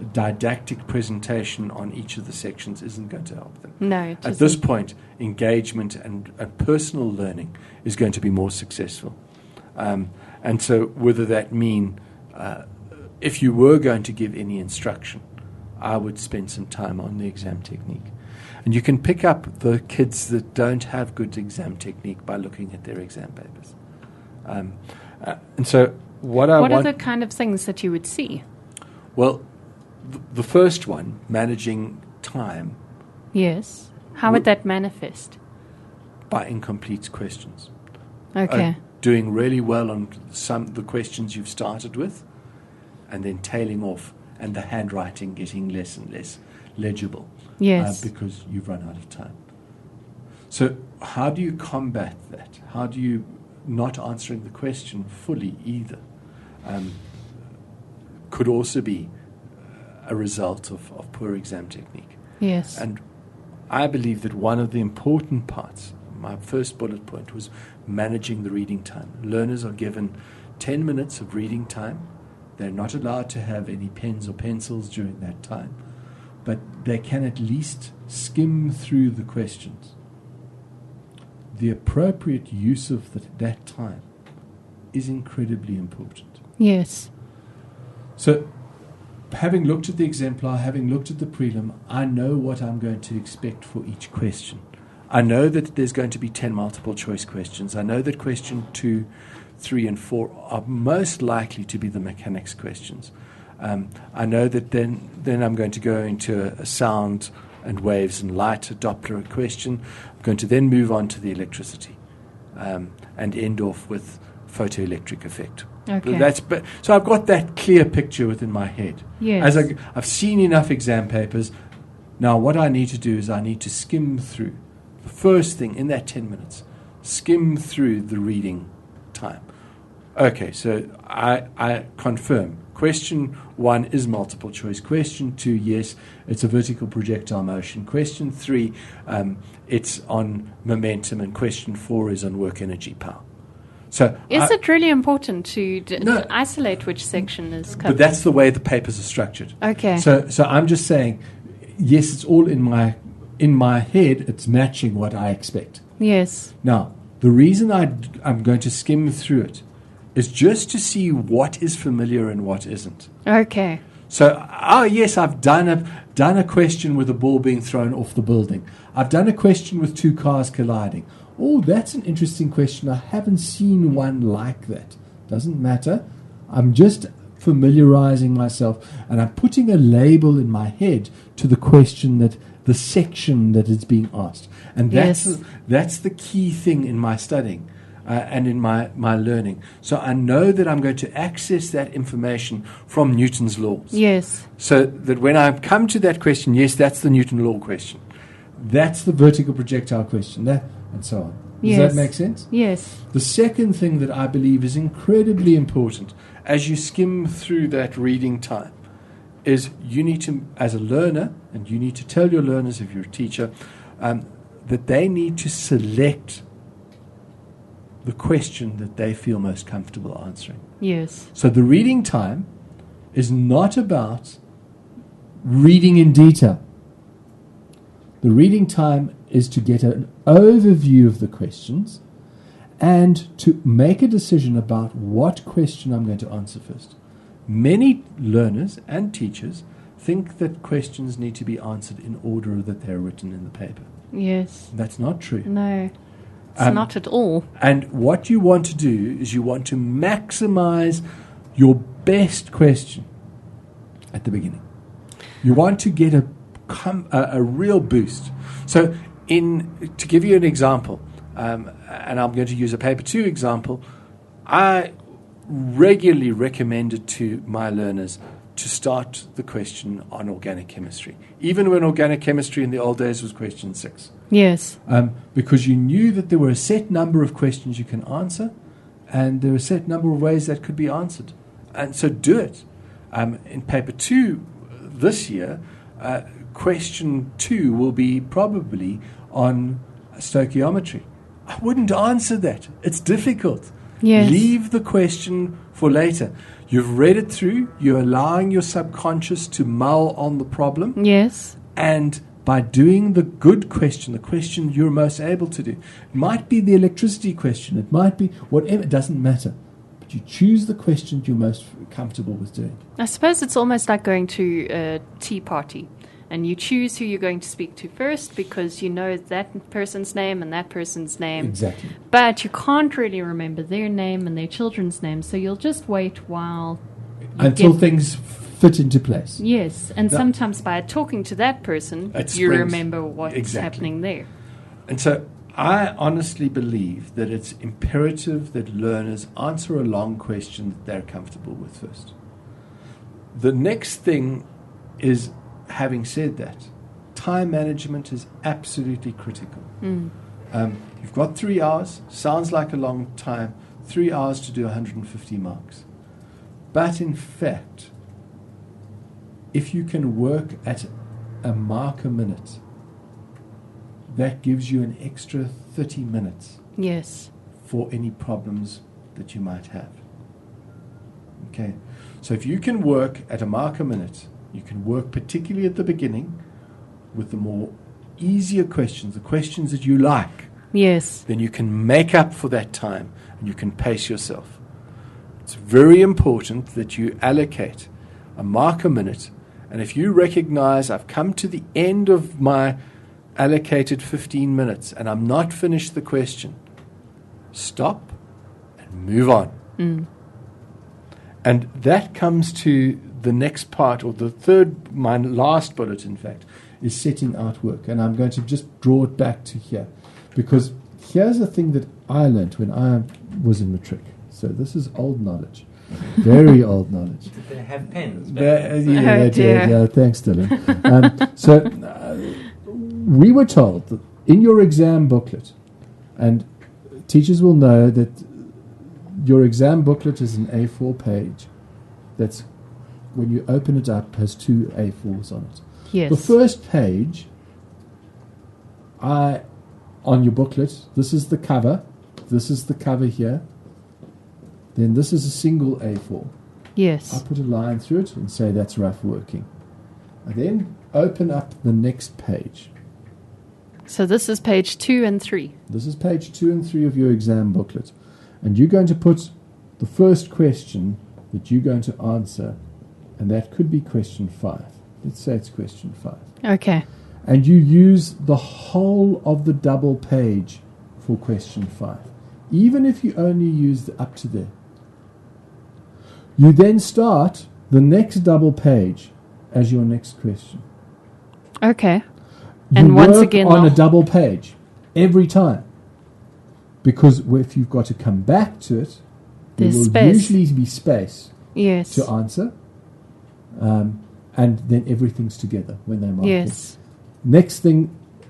S2: a didactic presentation on each of the sections isn't going to help them.
S1: No, it isn't.
S2: At this point, engagement and personal learning is going to be more successful. And so whether that mean if you were going to give any instruction, I would spend some time on the exam technique. And you can pick up the kids that don't have good exam technique by looking at their exam papers. And so what are the
S1: kind of things that you would see?
S2: Well, the first one, managing time.
S1: Yes. How would that manifest?
S2: By incomplete questions.
S1: Okay.
S2: Doing really well on the questions you've started with, and then tailing off, and the handwriting getting less and less legible.
S1: Yes.
S2: Because you've run out of time. So how do you combat that? How do you not answering the question fully either? Could also be a result of poor exam technique.
S1: Yes.
S2: And I believe that one of the important parts, my first bullet point, was managing the reading time. Learners are given 10 minutes of reading time. They're not allowed to have any pens or pencils during that time, but they can at least skim through the questions. The appropriate use of that time is incredibly important.
S1: Yes.
S2: So, having looked at the exemplar, having looked at the prelim, I know what I'm going to expect for each question. I know that there's going to be 10 multiple choice questions. I know that question 2, 3, and 4 are most likely to be the mechanics questions. I know that then I'm going to go into a sound and waves and light, a Doppler question. I'm going to then move on to the electricity and end off with photoelectric effect.
S1: Okay.
S2: So I've got that clear picture within my head.
S1: Yes.
S2: As I've seen enough exam papers. Now what I need to do is I need to skim through. The first thing in that 10 minutes, skim through the reading time. Okay, so I confirm. Question 1 is multiple choice. Question 2, yes, it's a vertical projectile motion. Question 3, it's on momentum. And question 4 is on work energy power. So
S1: is it really important to
S2: No.
S1: isolate which section is covered?
S2: But that's the way the papers are structured.
S1: Okay.
S2: So I'm just saying, yes, it's all in my head. It's matching what I expect.
S1: Yes.
S2: Now, the reason I'm going to skim through it is just to see what is familiar and what isn't.
S1: Okay.
S2: So, yes, I've done a question with a ball being thrown off the building. I've done a question with 2 cars colliding. Oh, that's an interesting question. I haven't seen one like that. Doesn't matter. I'm just familiarizing myself, and I'm putting a label in my head to the question, that the section that is being asked. And that's the key thing in my studying and in my learning. So I know that I'm going to access that information from Newton's laws.
S1: Yes.
S2: So that when I come to that question, yes, that's the Newton law question. That's the vertical projectile question. And so on. Does
S1: Yes.
S2: that make sense?
S1: Yes.
S2: The second thing that I believe is incredibly important as you skim through that reading time is you need to, as a learner, and you need to tell your learners if you're a teacher, that they need to select the question that they feel most comfortable answering.
S1: Yes.
S2: So the reading time is not about reading in detail. The reading time is to get an overview of the questions and to make a decision about what question I'm going to answer first. Many learners and teachers think that questions need to be answered in order that they're written in the paper.
S1: Yes.
S2: That's not true.
S1: No. It's not at all.
S2: And what you want to do is you want to maximize your best question at the beginning. You want to get a real boost. So to give you an example, and I'm going to use a paper 2 example, I regularly recommended to my learners to start the question on organic chemistry, even when organic chemistry in the old days was question 6.
S1: Yes.
S2: Because you knew that there were a set number of questions you can answer, and there were a set number of ways that could be answered. And so do it. In paper 2 this year, question 2 will be probably on stoichiometry. I wouldn't answer that. It's difficult.
S1: Yes.
S2: Leave the question for later. You've read it through. You're allowing your subconscious to mull on the problem.
S1: Yes.
S2: And by doing the good question, the question you're most able to do, it might be the electricity question. It might be whatever. It doesn't matter. But you choose the question you're most comfortable with doing.
S1: I suppose it's almost like going to a tea party. And you choose who you're going to speak to first because you know that person's name and that person's name.
S2: Exactly.
S1: But you can't really remember their name and their children's names, so you'll just wait while
S2: until things fit into place.
S1: Yes, and sometimes by talking to that person, you remember what's happening there.
S2: And so I honestly believe that it's imperative that learners answer a long question that they're comfortable with first. The next thing is, having said that, time management is absolutely critical. You've got 3 hours, sounds like a long time, 3 hours to do 150 marks. But in fact, if you can work at a mark a minute, that gives you an extra 30 minutes
S1: Yes.
S2: for any problems that you might have. Okay, so if you can work at a mark a minute, you can work particularly at the beginning with the more easier questions, the questions that you like,
S1: Yes.
S2: then you can make up for that time and you can pace yourself. It's very important that you allocate a mark a minute, and if you recognize I've come to the end of my allocated 15 minutes and I'm not finished the question, stop and move on. And that comes to the next part, or the third, my last bullet, in fact, is setting out work. And I'm going to just draw it back to here, because here's the thing that I learned when I was in matric. So this is old knowledge, very old knowledge.
S3: Did they have pens?
S2: They did.
S1: dear.
S2: Yeah, thanks, Dylan. We were told that in your exam booklet, and teachers will know that your exam booklet is an A4 page that's, when you open it up, has 2 A4s on it.
S1: Yes.
S2: The first page, on your booklet, this is the cover. This is the cover here. Then this is a single A4.
S1: Yes.
S2: I put a line through it and say that's rough working. I then open up the next page.
S1: So this is page 2 and 3.
S2: This is page 2 and 3 of your exam booklet. And you're going to put the first question that you're going to answer, and that could be question 5. Let's say it's question 5.
S1: Okay.
S2: And you use the whole of the double page for question 5, even if you only use up to there. You then start the next double page as your next question.
S1: Okay.
S2: You
S1: And once
S2: work
S1: again,
S2: on
S1: the-
S2: a double page every time, because if you've got to come back to it, there
S1: There's
S2: will
S1: space.
S2: usually be space
S1: Yes.
S2: to answer, and then everything's together when they mark it.
S1: Yes.
S2: Next thing,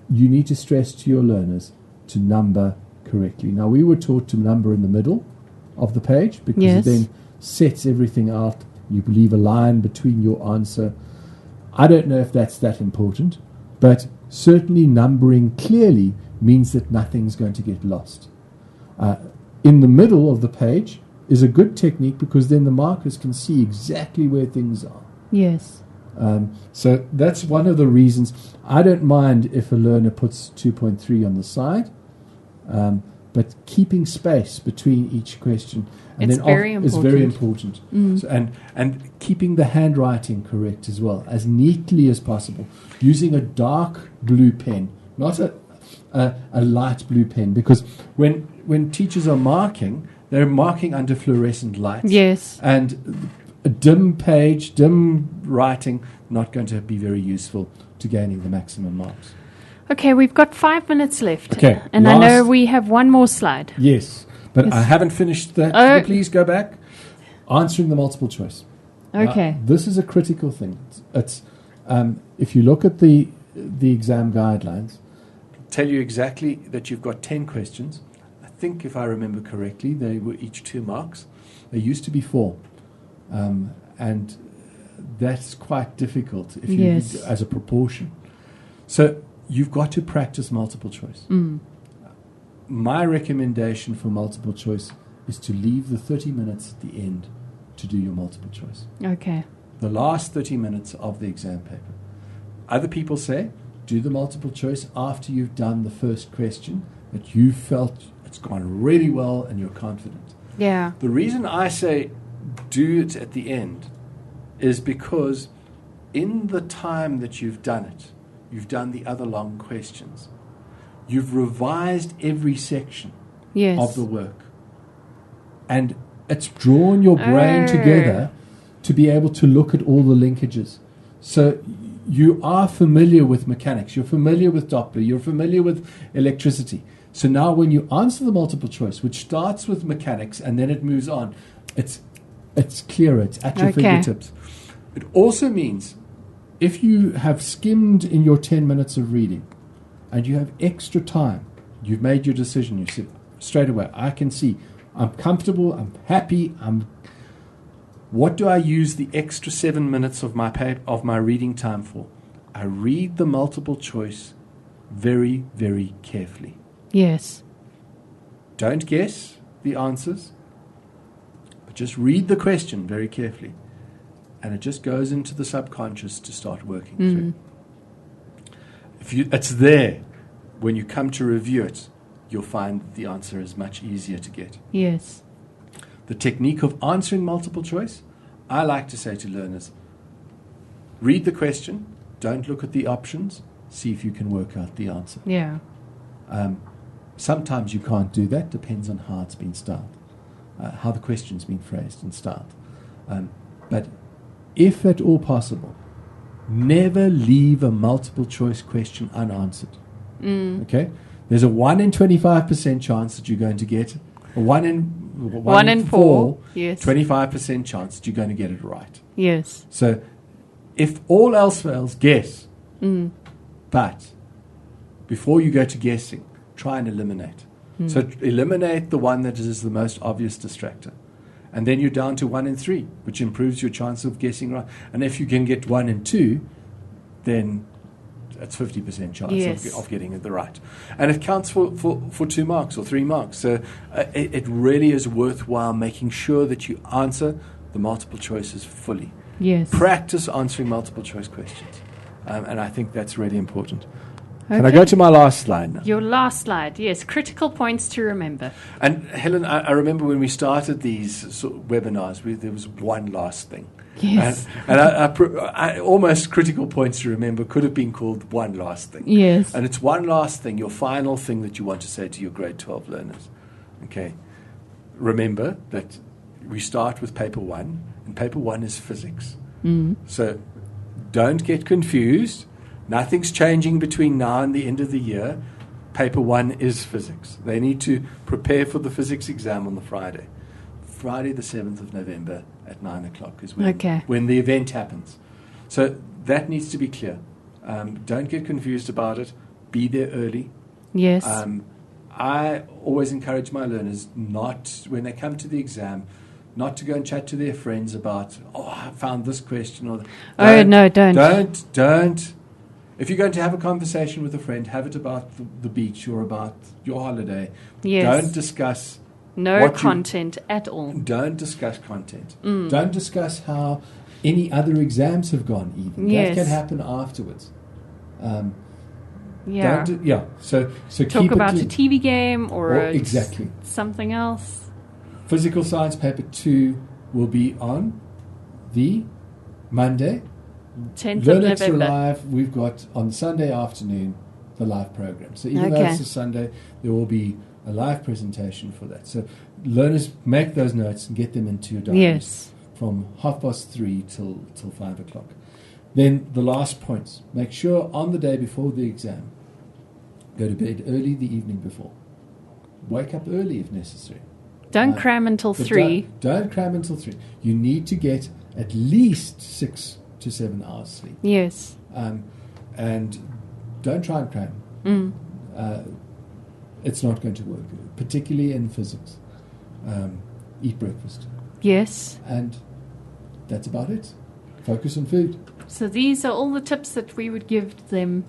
S2: you need to stress to your learners to number correctly. Now, we were taught to number in the middle of the page, because
S1: Yes.
S2: it then sets everything out. You leave a line between your answer. I don't know if that's that important, but certainly numbering clearly means that nothing's going to get lost. In the middle of the page is a good technique, because then the markers can see exactly where things are.
S1: Yes.
S2: So that's one of the reasons. I don't mind if a learner puts 2.3 on the side, but keeping space between each question
S1: It's very
S2: is very
S1: important.
S2: important. So, and keeping the handwriting correct as well, as neatly as possible. Using a dark blue pen, not a light blue pen, because when teachers are marking, they're marking under fluorescent lights.
S1: Yes.
S2: And a dim page, dim writing, not going to be very useful to gaining the maximum marks.
S1: Okay, we've got 5 minutes left.
S2: Okay,
S1: And I know
S2: last-
S1: we have one more slide.
S2: Yes, but
S1: Yes.
S2: I haven't finished that.
S1: Oh.
S2: Can you please go back? Answering the multiple choice.
S1: Okay.
S2: This is a critical thing. It's if you look at the exam guidelines, tell you exactly that you've got 10 questions. I think, if I remember correctly, they were each 2 marks. They used to be 4. And that's quite difficult if you
S1: Yes.
S2: as a proportion. So you've got to practice multiple choice. My recommendation for multiple choice is to leave the 30 minutes at the end to do your multiple choice.
S1: Okay.
S2: The last 30 minutes of the exam paper. Other people say do the multiple choice after you've done the first question that you felt it's gone really well and you're confident.
S1: Yeah.
S2: The reason I say do it at the end is because in the time that you've done it, you've done the other long questions. You've revised every section
S1: Yes.
S2: of the work. And it's drawn your brain
S1: Oh.
S2: together to be able to look at all the linkages. So you are familiar with mechanics, you're familiar with Doppler, you're familiar with electricity. So now when you answer the multiple choice, which starts with mechanics and then it moves on, it's clearer, it's at your
S1: Okay.
S2: fingertips. It also means if you have skimmed in your 10 minutes of reading and you have extra time, you've made your decision, you said straight away, I can see, I'm comfortable, I'm happy, What do I use the extra 7 minutes of my reading time for? I read the multiple choice very, very carefully.
S1: Yes.
S2: Don't guess the answers, but just read the question very carefully. And it just goes into the subconscious to start working through. It's there. When you come to review it, you'll find the answer is much easier to get.
S1: Yes.
S2: The technique of answering multiple choice, I like to say to learners, read the question, don't look at the options, see if you can work out the answer.
S1: Yeah.
S2: Sometimes you can't do that, depends on how it's been styled, how the question's been phrased and styled. But if at all possible, never leave a multiple choice question unanswered. Okay? There's a 1 in 25% chance that you're going to get, a 1 in 4,
S1: yes.
S2: 25% chance that you're going to get it right.
S1: Yes.
S2: So if all else fails, guess. But before you go to guessing, try and eliminate. So eliminate the one that is the most obvious distractor. And then you're down to 1 in 3, which improves your chance of guessing right. And if you can get 1 in 2, then it's 50% chance of getting it right. And it counts for 2 marks or 3 marks. So it really is worthwhile making sure that you answer the multiple choices fully.
S1: Yes.
S2: Practice answering multiple choice questions. And I think that's really important.
S1: Okay.
S2: Can I go to my last slide now?
S1: Your last slide, yes. Critical points to remember.
S2: And Helen, I remember when we started these sort of webinars, there was one last thing.
S1: Yes.
S2: And I almost critical points to remember could have been called one last thing.
S1: Yes.
S2: And it's one last thing, your final thing that you want to say to your grade 12 learners. Okay. Remember that we start with paper 1, and paper 1 is physics. So don't get confused. Nothing's changing between now and the end of the year. Paper 1 is physics. They need to prepare for the physics exam on the Friday. Friday the 7th of November at 9 o'clock is when the event happens. So that needs to be clear. Don't get confused about it. Be there early.
S1: Yes.
S2: I always encourage my learners not, when they come to the exam, not to go and chat to their friends about, I found this question. Or
S1: Don't.
S2: Don't. If you're going to have a conversation with a friend, have it about the beach or about your holiday.
S1: Yes.
S2: Don't discuss
S1: content at all.
S2: Don't discuss content. Don't discuss how any other exams have gone even.
S1: Yes.
S2: That can happen afterwards. So
S1: talk
S2: keep
S1: about
S2: it
S1: a TV game or
S2: exactly
S1: something else.
S2: Physical science paper 2 will be on the Monday.
S1: 10th of
S2: Learn Extra
S1: November.
S2: Live, we've got on Sunday afternoon the live program. So even though it's a Sunday, there will be a live presentation for that. So learners, make those notes and get them into your diaries from 3:30 till 5 o'clock. Then the last points. Make sure on the day before the exam, go to bed early the evening before. Wake up early if necessary.
S1: Don't cram until 3.
S2: Don't cram until 3. You need to get at least 6 to 7 hours sleep.
S1: Yes.
S2: And don't try and cram. It's not going to work, particularly in physics. Eat breakfast.
S1: Yes.
S2: And that's about it. Focus on food.
S1: So these are all the tips that we would give them.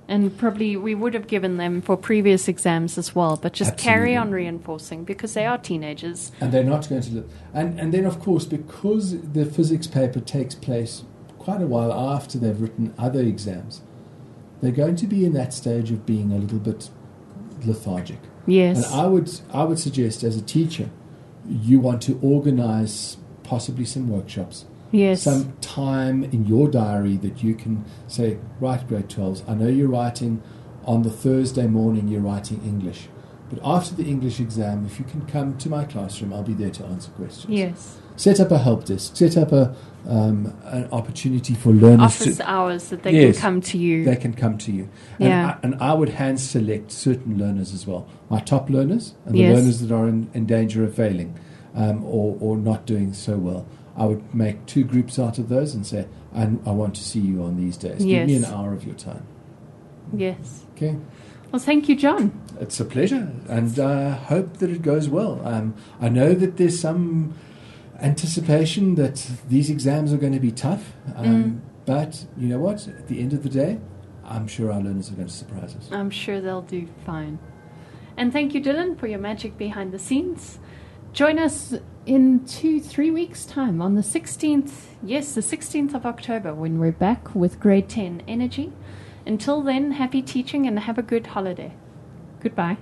S1: And probably we would have given them for previous exams as well, but just carry on reinforcing because they are teenagers.
S2: And they're not going to live. And then, of course, because the physics paper takes place quite a while after they've written other exams, they're going to be in that stage of being a little bit lethargic.
S1: Yes.
S2: And I would suggest as a teacher, you want to organize possibly some workshops.
S1: Yes.
S2: Some time in your diary that you can say, right, grade 12s, I know you're writing on the Thursday morning, you're writing English. But after the English exam, if you can come to my classroom, I'll be there to answer questions.
S1: Yes.
S2: Set up a help desk. Set up an opportunity for learners
S1: office hours that they can come to you.
S2: They can come to you. And I would hand select certain learners as well. My top learners and the learners that are in danger of failing or not doing so well. I would make 2 groups out of those and say, I want to see you on these days. Give me an hour of your time.
S1: Yes.
S2: Okay.
S1: Well, thank you, John.
S2: It's a pleasure, and I hope that it goes well. I know that there's some anticipation that these exams are going to be tough. But you know what? At the end of the day, I'm sure our learners are going to surprise us.
S1: I'm sure they'll do fine. And thank you, Dylan, for your magic behind the scenes. Join us in 2-3 weeks' time on the 16th, yes, the 16th of October, when we're back with Grade 10 Energy. Until then, happy teaching and have a good holiday. Goodbye.